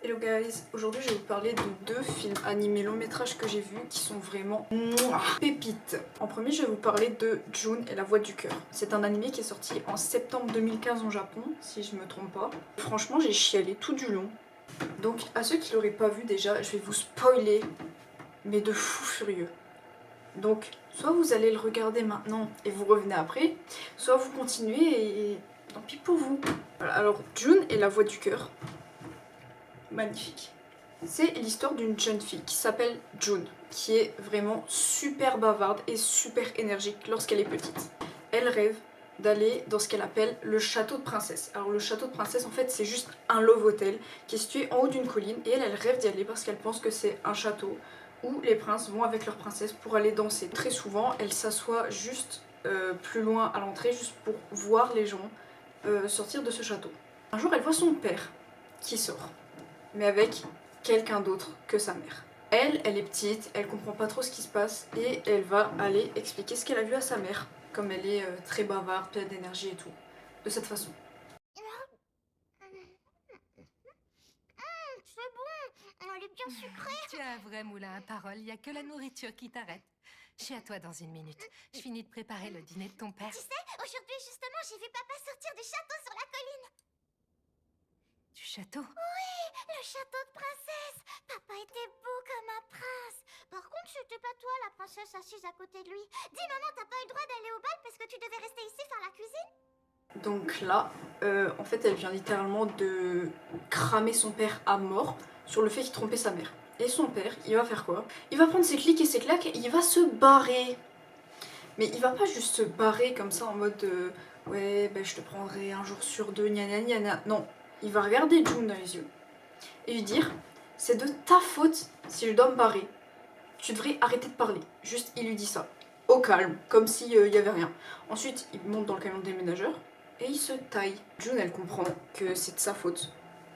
Hello guys, aujourd'hui je vais vous parler de deux films animés long métrage que j'ai vus qui sont vraiment pépites. En premier je vais vous parler de June et la voix du cœur. C'est un animé qui est sorti en septembre 2015 au Japon, si je me trompe pas. Franchement j'ai chialé tout du long. Donc à ceux qui l'auraient pas vu déjà, je vais vous spoiler, mais de fou furieux. Donc soit vous allez le regarder maintenant et vous revenez après, soit vous continuez et tant pis pour vous. Voilà, alors June et la voix du cœur. Magnifique. C'est l'histoire d'une jeune fille qui s'appelle June, qui est vraiment super bavarde et super énergique lorsqu'elle est petite. Elle rêve d'aller dans ce qu'elle appelle le château de princesse. Alors le château de princesse en fait c'est juste un love hotel qui est situé en haut d'une colline et elle rêve d'y aller parce qu'elle pense que c'est un château où les princes vont avec leurs princesses pour aller danser. Très souvent elle s'assoit juste plus loin à l'entrée juste pour voir les gens sortir de ce château. Un jour elle voit son père qui sort, mais avec quelqu'un d'autre que sa mère. Elle est petite, elle comprend pas trop ce qui se passe et elle va aller expliquer ce qu'elle a vu à sa mère, comme elle est très bavarde, pleine d'énergie et tout, de cette façon. C'est bon, elle est bien sucrée. Tu as un vrai moulin à parole, il n'y a que la nourriture qui t'arrête. Je suis à toi dans une minute. Je finis de préparer le dîner de ton père. Tu sais, aujourd'hui justement, j'ai vu papa sortir du château sur la colline. Du château? Oui, le château de princesse. Papa était beau comme un prince. Par contre, c'était pas toi la princesse assise à côté de lui. Dis maman, t'as pas eu le droit d'aller au bal parce que tu devais rester ici faire la cuisine? Donc là, en fait, elle vient littéralement de cramer son père à mort sur le fait qu'il trompait sa mère. Et son père, il va faire quoi? Il va prendre ses clics et ses claques et il va se barrer. Mais il va pas juste se barrer comme ça en mode ouais, ben je te prendrai un jour sur deux, gna gna gna gna. Non, il va regarder June dans les yeux et lui dire c'est de ta faute si je dois me barrer. Tu devrais arrêter de parler. Juste, il lui dit ça. Au calme, comme s'il y avait rien. Ensuite, il monte dans le camion de déménageur et il se taille. June, elle comprend que c'est de sa faute.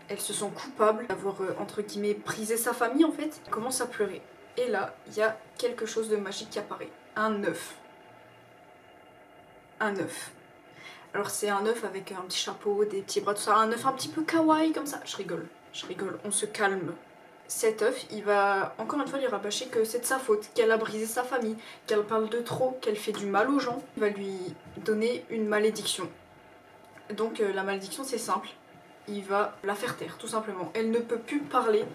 Elle se sent coupable d'avoir, entre guillemets, brisé sa famille en fait. Elle commence à pleurer. Et là, il y a quelque chose de magique qui apparaît. Un œuf. Un œuf. Alors c'est un œuf avec un petit chapeau, des petits bras, tout ça. Un œuf un petit peu kawaii comme ça. Je rigole, on se calme. Cet œuf, il va encore une fois lui rabâcher que c'est de sa faute, qu'elle a brisé sa famille, qu'elle parle de trop, qu'elle fait du mal aux gens. Il va lui donner une malédiction. Donc la malédiction c'est simple, il va la faire taire tout simplement. Elle ne peut plus parler.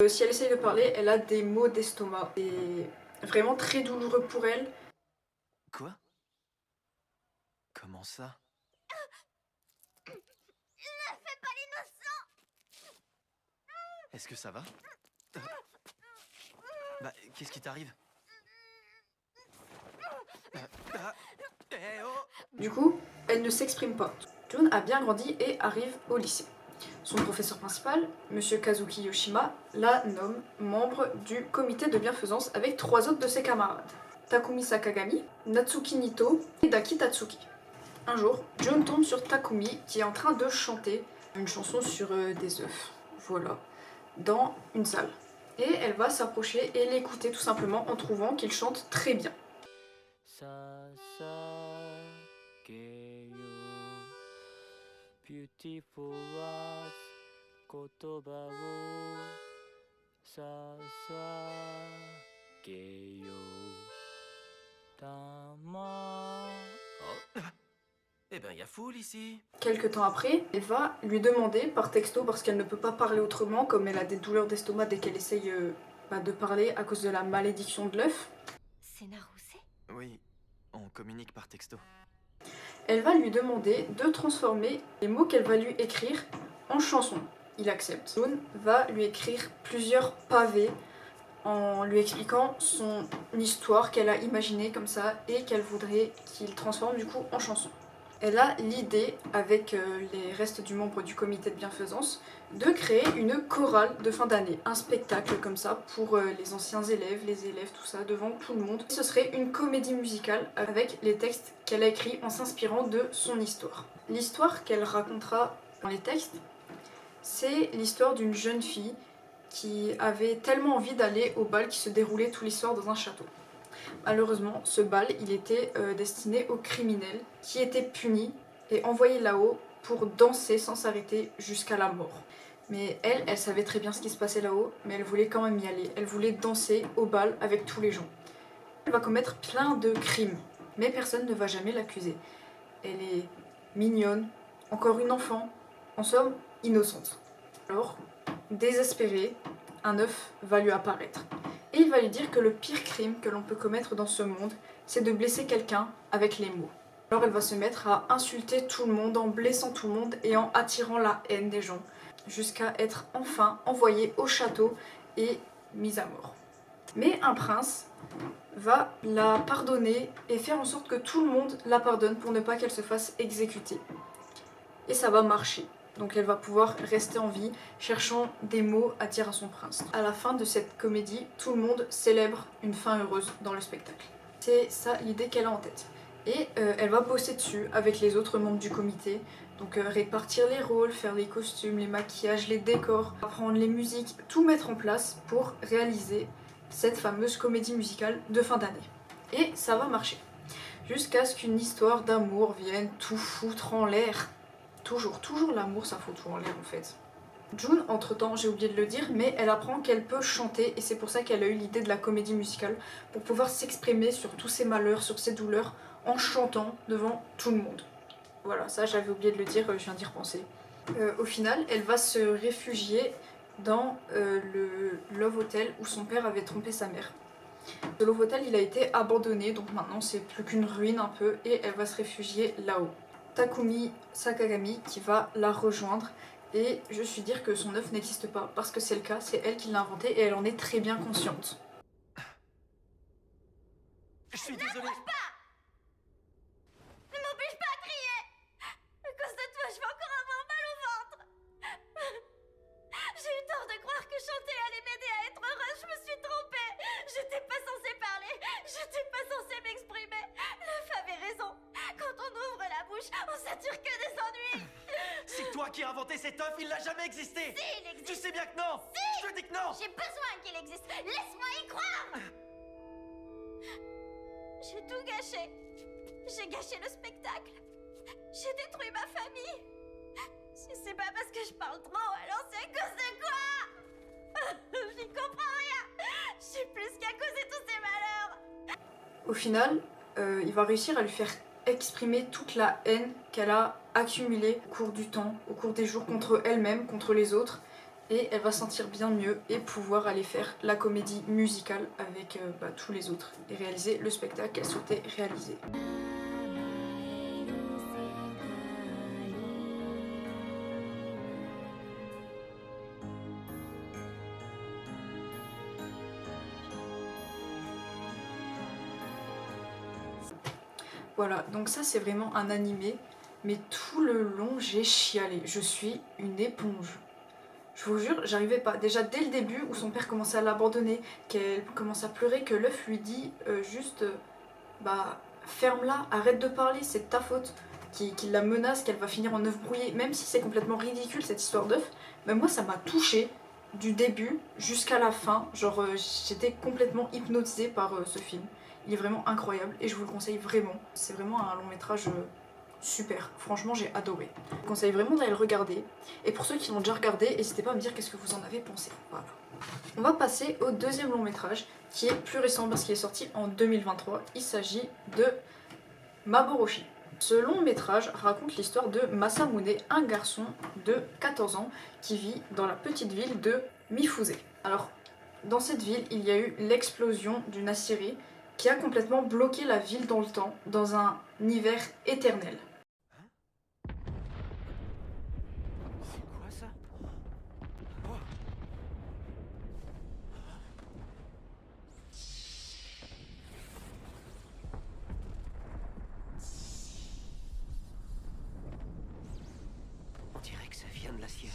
Si elle essaye de parler, elle a des maux d'estomac. C'est vraiment très douloureux pour elle. Quoi? Comment ça? Ne fais pas l'innocent. Est-ce que ça va? Bah, qu'est-ce qui t'arrive? Eh oh! Du coup, elle ne s'exprime pas. June a bien grandi et arrive au lycée. Son professeur principal, Monsieur Kazuki Yoshima, la nomme membre du comité de bienfaisance avec trois autres de ses camarades. Takumi Sakagami, Natsuki Nito et Daki Tatsuki. Un jour, June tombe sur Takumi qui est en train de chanter une chanson sur des œufs. Voilà. Dans une salle. Et elle va s'approcher et l'écouter tout simplement en trouvant qu'il chante très bien. Beautiful words 言葉を捧げようたま Oh. Eh ben, y a foule ici. Quelque temps après, elle va lui demander par texto, parce qu'elle ne peut pas parler autrement, comme elle a des douleurs d'estomac dès qu'elle essaye de parler à cause de la malédiction de l'œuf. C'est Narusé? Oui, on communique par texto. Elle va lui demander de transformer les mots qu'elle va lui écrire en chansons. Il accepte. June va lui écrire plusieurs pavés en lui expliquant son histoire qu'elle a imaginée comme ça et qu'elle voudrait qu'il transforme du coup en chanson. Elle a l'idée, avec les restes du membre du comité de bienfaisance, de créer une chorale de fin d'année, un spectacle comme ça pour les anciens élèves, les élèves, tout ça, devant tout le monde. Ce serait une comédie musicale avec les textes qu'elle a écrits en s'inspirant de son histoire. L'histoire qu'elle racontera dans les textes, c'est l'histoire d'une jeune fille qui avait tellement envie d'aller au bal qui se déroulait tous les soirs dans un château. Malheureusement, ce bal, il était destiné aux criminels qui étaient punis est envoyée là-haut pour danser sans s'arrêter jusqu'à la mort. Mais elle savait très bien ce qui se passait là-haut, mais elle voulait quand même y aller. Elle voulait danser au bal avec tous les gens. Elle va commettre plein de crimes, mais personne ne va jamais l'accuser. Elle est mignonne, encore une enfant, en somme, innocente. Alors, désespérée, un œuf va lui apparaître. Et il va lui dire que le pire crime que l'on peut commettre dans ce monde, c'est de blesser quelqu'un avec les mots. Alors elle va se mettre à insulter tout le monde en blessant tout le monde et en attirant la haine des gens, jusqu'à être enfin envoyée au château et mise à mort. Mais un prince va la pardonner et faire en sorte que tout le monde la pardonne pour ne pas qu'elle se fasse exécuter. Et ça va marcher. Donc elle va pouvoir rester en vie, cherchant des mots à dire à son prince. À la fin de cette comédie, tout le monde célèbre une fin heureuse dans le spectacle. C'est ça l'idée qu'elle a en tête. Et elle va bosser dessus avec les autres membres du comité. Donc répartir les rôles, faire les costumes, les maquillages, les décors, apprendre les musiques, tout mettre en place pour réaliser cette fameuse comédie musicale de fin d'année. Et ça va marcher. Jusqu'à ce qu'une histoire d'amour vienne tout foutre en l'air. Toujours l'amour, ça fout tout en l'air en fait. June, entre-temps, j'ai oublié de le dire, mais elle apprend qu'elle peut chanter et c'est pour ça qu'elle a eu l'idée de la comédie musicale, pour pouvoir s'exprimer sur tous ses malheurs, sur ses douleurs, en chantant devant tout le monde. Voilà, ça j'avais oublié de le dire, je viens d'y repenser. Au final, elle va se réfugier dans le Love Hotel où son père avait trompé sa mère. Le Love Hotel, il a été abandonné, donc maintenant c'est plus qu'une ruine un peu, et elle va se réfugier là-haut. Takumi Sakagami qui va la rejoindre et je suis dire que son œuf n'existe pas parce que c'est le cas, c'est elle qui l'a inventé et elle en est très bien consciente. Je suis désolé. Ne m'oblige pas à crier. À cause de toi, je vais encore avoir mal au ventre. J'ai eu tort de croire que chanter allait m'aider à être heureuse, je me suis trompée. J'étais pas censée parler, j'étais pas censée m'exprimer. L'œuf avait raison. Quand on ouvre la bouche, on s'attire que des ennuis. C'est toi qui as inventé cet œuf, il n'a jamais existé. Si, il existe. Tu sais bien que non. Si. Je te dis que non. J'ai besoin qu'il existe. Laisse-moi y croire. J'ai tout gâché. J'ai gâché le spectacle. J'ai détruit ma famille. Si c'est pas parce que je parle trop, alors c'est à cause de quoi? J'y comprends rien. J'ai plus qu'à causer tous ces malheurs. Au final, il va réussir à lui faire exprimer toute la haine qu'elle a accumulée au cours du temps, au cours des jours contre elle-même, contre les autres, et elle va se sentir bien mieux et pouvoir aller faire la comédie musicale avec tous les autres et réaliser le spectacle qu'elle souhaitait réaliser. Voilà, donc ça c'est vraiment un animé, mais tout le long j'ai chialé, je suis une éponge. Je vous jure, j'arrivais pas. Déjà dès le début où son père commençait à l'abandonner, qu'elle commence à pleurer, que l'œuf lui dit ferme-la, arrête de parler, c'est de ta faute, qu'il la menace, qu'elle va finir en œuf brouillé, même si c'est complètement ridicule cette histoire d'œuf, mais moi ça m'a touchée du début jusqu'à la fin, genre j'étais complètement hypnotisée par ce film. Il est vraiment incroyable et je vous le conseille vraiment. C'est vraiment un long métrage super, franchement j'ai adoré. Je vous conseille vraiment d'aller le regarder. Et pour ceux qui l'ont déjà regardé, n'hésitez pas à me dire qu'est-ce que vous en avez pensé. Voilà. On va passer au deuxième long métrage qui est plus récent parce qu'il est sorti en 2023. Il s'agit de Maboroshi. Ce long métrage raconte l'histoire de Masamune, un garçon de 14 ans qui vit dans la petite ville de Mifuse. Alors, dans cette ville, il y a eu l'explosion d'une aciérie qui a complètement bloqué la ville dans le temps, dans un hiver éternel. C'est quoi ça? Oh. On dirait que ça vient de la Syrie.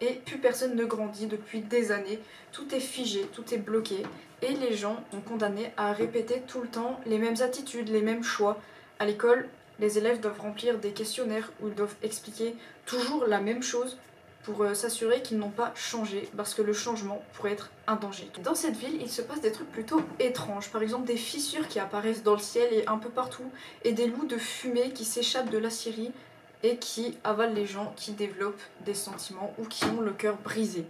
Et plus personne ne grandit depuis des années, tout est figé, tout est bloqué, et les gens sont condamnés à répéter tout le temps les mêmes attitudes, les mêmes choix. À l'école, les élèves doivent remplir des questionnaires où ils doivent expliquer toujours la même chose pour s'assurer qu'ils n'ont pas changé parce que le changement pourrait être un danger. Dans cette ville, il se passe des trucs plutôt étranges, par exemple des fissures qui apparaissent dans le ciel et un peu partout, et des loups de fumée qui s'échappent de la scierie et qui avalent les gens qui développent des sentiments ou qui ont le cœur brisé,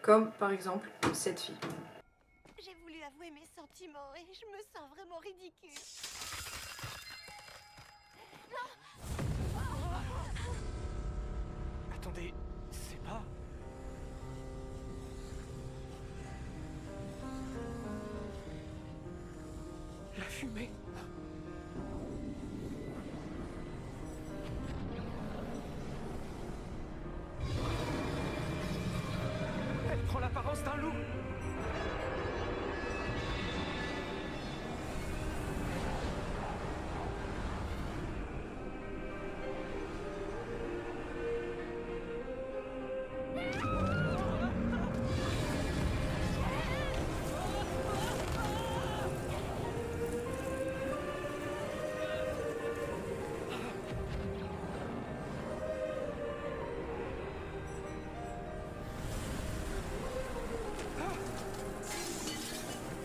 comme par exemple cette fille. J'ai voulu avouer mes sentiments et je me sens vraiment ridicule. Attendez, c'est pas... La fumée. Elle prend l'apparence d'un loup.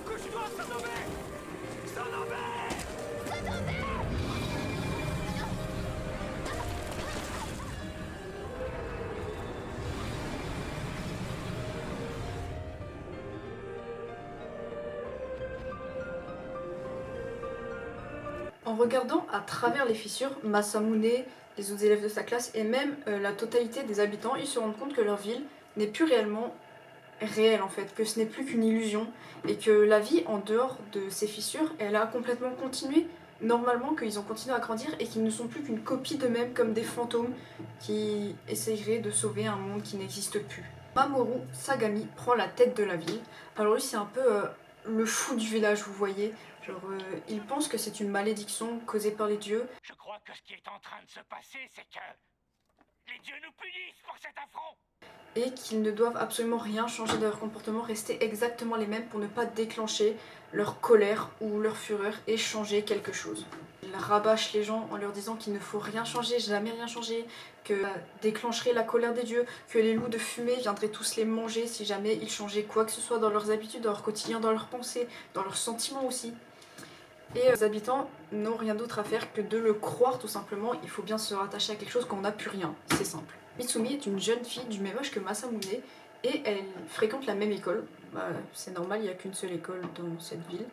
Couche-toi, Sanobé! Sanobé! En regardant à travers les fissures, Masamune, les autres élèves de sa classe et même la totalité des habitants, ils se rendent compte que leur ville n'est plus réellement réelle en fait, que ce n'est plus qu'une illusion et que la vie en dehors de ces fissures, elle a complètement continué normalement, qu'ils ont continué à grandir et qu'ils ne sont plus qu'une copie d'eux-mêmes comme des fantômes qui essayeraient de sauver un monde qui n'existe plus. Mamoru Sagami prend la tête de la ville. Alors lui c'est un peu le fou du village, vous voyez. Genre, il pense que c'est une malédiction causée par les dieux. Je crois que ce qui est en train de se passer, c'est que les dieux nous punissent pour cet affront. Et qu'ils ne doivent absolument rien changer de leur comportement, rester exactement les mêmes pour ne pas déclencher leur colère ou leur fureur et changer quelque chose. Ils rabâchent les gens en leur disant qu'il ne faut rien changer, jamais rien changer, que ça déclencherait la colère des dieux, que les loups de fumée viendraient tous les manger si jamais ils changeaient quoi que ce soit dans leurs habitudes, dans leur quotidien, dans leurs pensées, dans leurs sentiments aussi. Et les habitants n'ont rien d'autre à faire que de le croire tout simplement. Il faut bien se rattacher à quelque chose quand on n'a plus rien, c'est simple. Mitsumi est une jeune fille du même âge que Masamune et elle fréquente la même école. C'est normal, il n'y a qu'une seule école dans cette ville.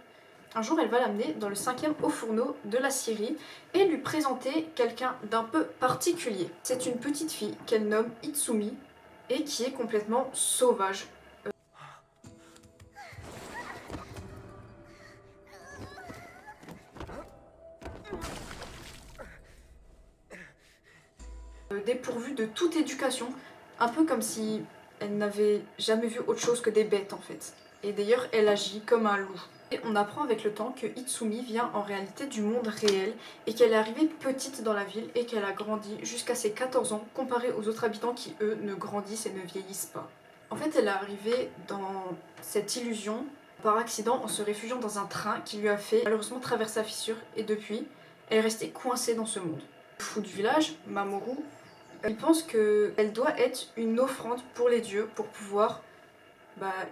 Un jour, elle va l'amener dans le 5e haut fourneau de la scierie et lui présenter quelqu'un d'un peu particulier. C'est une petite fille qu'elle nomme Itsumi et qui est complètement sauvage. Dépourvue de toute éducation, un peu comme si elle n'avait jamais vu autre chose que des bêtes en fait. Et d'ailleurs, elle agit comme un loup. Et on apprend avec le temps que Itsumi vient en réalité du monde réel et qu'elle est arrivée petite dans la ville et qu'elle a grandi jusqu'à ses 14 ans comparée aux autres habitants qui eux ne grandissent et ne vieillissent pas. En fait, elle est arrivée dans cette illusion par accident en se réfugiant dans un train qui lui a fait malheureusement traverser la fissure et depuis, elle est restée coincée dans ce monde. Le fou du village, Mamoru, il pense qu'elle doit être une offrande pour les dieux pour pouvoir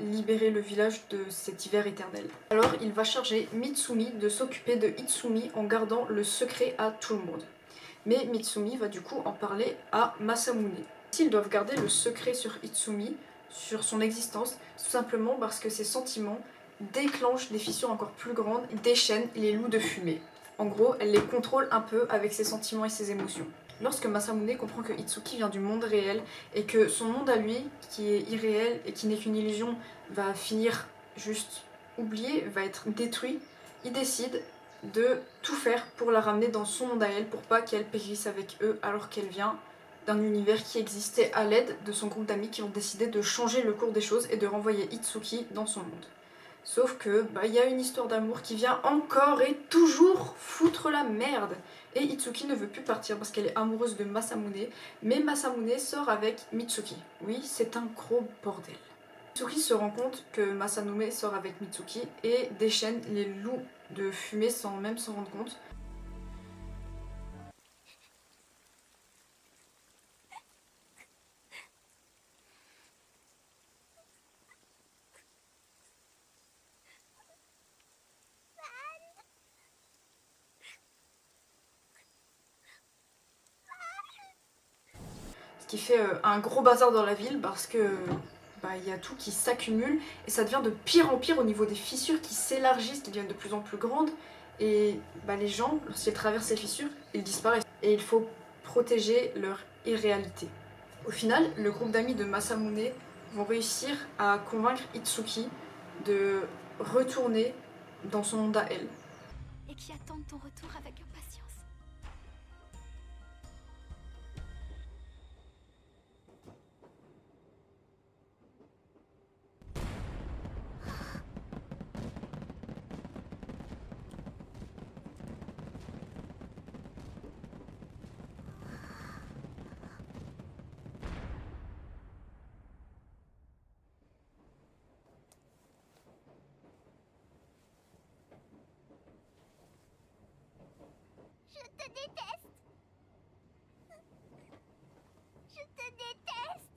libérer le village de cet hiver éternel. Alors il va charger Mitsumi de s'occuper de Itsumi en gardant le secret à tout le monde. Mais Mitsumi va du coup en parler à Masamune. S'ils doivent garder le secret sur Itsumi, sur son existence, tout simplement parce que ses sentiments déclenchent des fissures encore plus grandes et déchaînent les loups de fumée. En gros, elle les contrôle un peu avec ses sentiments et ses émotions. Lorsque Masamune comprend que Itsuki vient du monde réel et que son monde à lui, qui est irréel et qui n'est qu'une illusion, va finir juste oublié, va être détruit, il décide de tout faire pour la ramener dans son monde à elle pour pas qu'elle périsse avec eux alors qu'elle vient d'un univers qui existait à l'aide de son groupe d'amis qui ont décidé de changer le cours des choses et de renvoyer Itsuki dans son monde. Sauf que il y a une histoire d'amour qui vient encore et toujours foutre la merde. Et Itsuki ne veut plus partir parce qu'elle est amoureuse de Masamune, mais Masamune sort avec Mitsuki. Oui, c'est un gros bordel. Mitsuki se rend compte que Masamune sort avec Mitsuki et déchaîne les loups de fumée sans même s'en rendre compte. qui fait un gros bazar dans la ville parce que y a tout qui s'accumule et ça devient de pire en pire au niveau des fissures qui s'élargissent, qui deviennent de plus en plus grandes et les gens, lorsqu'ils traversent ces fissures, ils disparaissent et il faut protéger leur irréalité. Au final, le groupe d'amis de Masamune vont réussir à convaincre Itsuki de retourner dans son monde à elle. Et qui attendent ton retour avec impatience. Je te déteste. Je te déteste.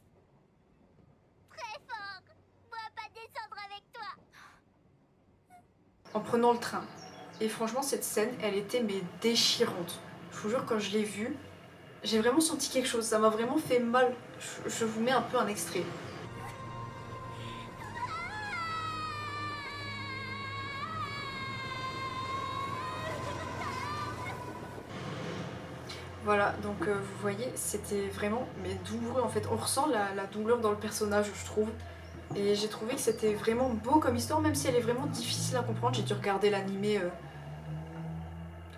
Très fort. Moi pas descendre avec toi. En prenant le train. Et franchement, cette scène, elle était déchirante. Je vous jure, quand je l'ai vue, j'ai vraiment senti quelque chose. Ça m'a vraiment fait mal. Je vous mets un peu un extrait. Voilà, donc vous voyez, c'était vraiment douloureux en fait. On ressent la douleur dans le personnage, je trouve. Et j'ai trouvé que c'était vraiment beau comme histoire, même si elle est vraiment difficile à comprendre. J'ai dû regarder l'animé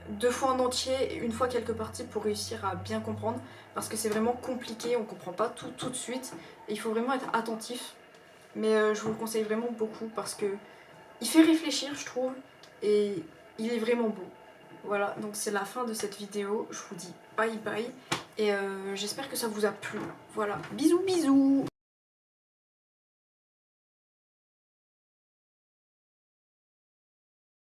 2 fois en entier et 1 fois quelques parties pour réussir à bien comprendre. Parce que c'est vraiment compliqué, on comprend pas tout de suite. Et il faut vraiment être attentif. Mais je vous le conseille vraiment beaucoup parce que il fait réfléchir, je trouve. Et il est vraiment beau. Voilà, donc c'est la fin de cette vidéo. Je vous dis bye bye. Et j'espère que ça vous a plu. Voilà, bisous bisous.